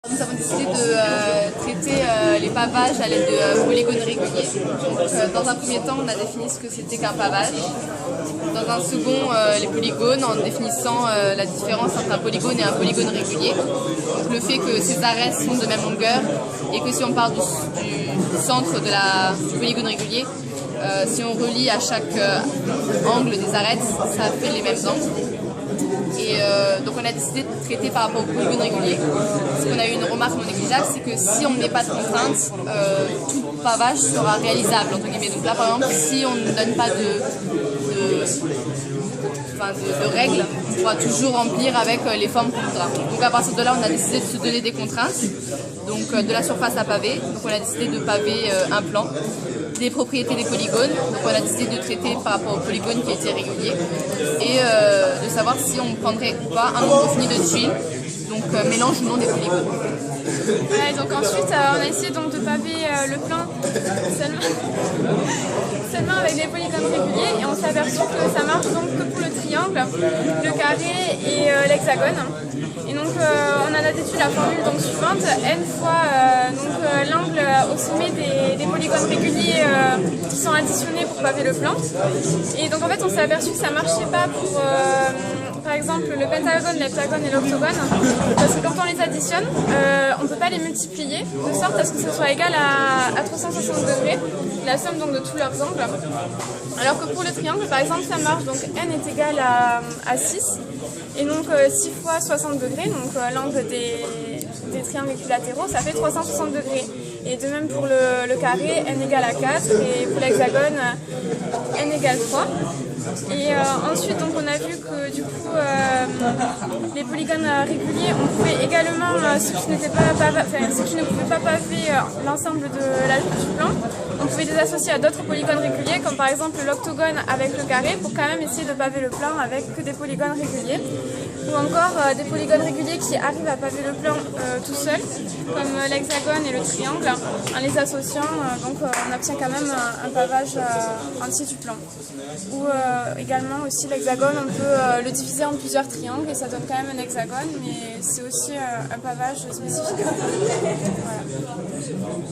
Nous avons décidé de traiter les pavages à l'aide de polygones réguliers. Donc, dans un premier temps, on a défini ce que c'était qu'un pavage. Dans un second, les polygones, en définissant la différence entre un polygone et un polygone régulier. Donc, le fait que ces arêtes sont de même longueur et que si on part du centre du polygone régulier, si on relie à chaque angle des arêtes, ça fait les mêmes angles. Et donc on a décidé de traiter par rapport au polygone régulier. Parce qu'on a eu une remarque non négligeable, c'est que si on ne met pas de contraintes, tout pavage sera réalisable, entre guillemets. Donc là par exemple, si on ne donne pas de règles, on pourra toujours remplir avec les formes qu'on voudra. Donc à partir de là, on a décidé de se donner des contraintes. Donc de la surface à paver, donc on a décidé de paver un plan. Des propriétés des polygones, donc on a décidé de traiter par rapport aux polygones qui étaient réguliers et de savoir si on prendrait ou pas un nombre fini de tuiles, donc mélange ou non des polygones. Ouais, donc ensuite on a essayé donc, de paver le plan seulement avec des polygones réguliers et on s'est aperçu que ça marche donc que pour le triangle, le carré et l'hexagone. Et donc on a déduit la formule donc, suivante, n fois l'angle au sommet des polygones réguliers qui sont additionnés pour paver le plan. Et donc en fait on s'est aperçu que ça ne marchait pas pour par exemple le pentagone, l'heptagone et l'octogone, parce que quand on les additionne, on ne peut pas les multiplier de sorte à ce que ce soit égal à 360 degrés, la somme donc de tous leurs angles. Alors que pour le triangle par exemple ça marche, donc n est égal à 6. Et donc 6 fois 60 degrés, donc l'angle des triangles équilatéraux, ça fait 360 degrés. Et de même pour le carré, n égale à 4, et pour l'hexagone, n égale 3. Et ensuite, donc, on a vu que du coup, les polygones réguliers, on pouvait également, ceux qui ne pouvaient pas paver l'ensemble du plan, on pouvait les associer à d'autres polygones réguliers, comme par exemple l'octogone avec le carré, pour quand même essayer de paver le plan avec que des polygones réguliers. Ou encore des polygones réguliers qui arrivent à paver le plan tout seul, comme l'hexagone et le triangle. En les associant, donc on obtient quand même un pavage entier du plan. Ou également aussi l'hexagone, on peut le diviser en plusieurs triangles et ça donne quand même un hexagone, mais c'est aussi un pavage spécifique. Voilà.